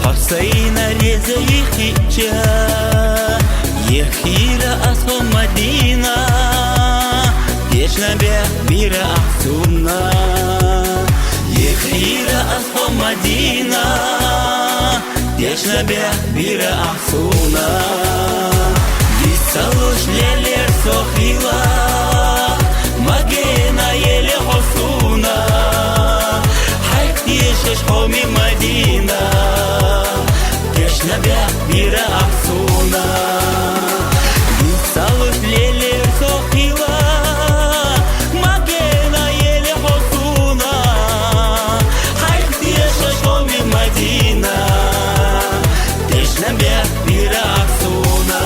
حسين رزا يخيجا يخير أصل مدينة يشنا بيرا أحسونا يخير أصل مدينة يشنا بيرا أحسونا يسالوش ليلر سخيلا مجينا يلي حسونا حيث يشش حومي مدينة يشنا بيرا أحسونا يسالوش ليلر سخيلا مجينا يلي حسونا حيث يشش حومي مدينة يشنا بيرا أحسونا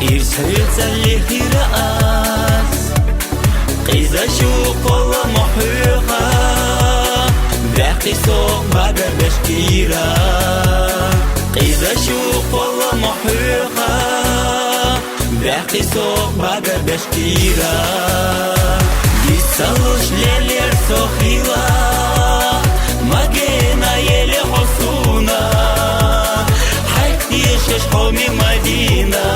يرسل اللي في رأس قيزة شوق والله محيقة باقي سوق بعد بشكيرة قيزة شوق والله محيقة باقي سوق بعد بشكيرة يسالوش ليلر سخيلة مجينا يلي حصونا حيث يشش حومي مدينة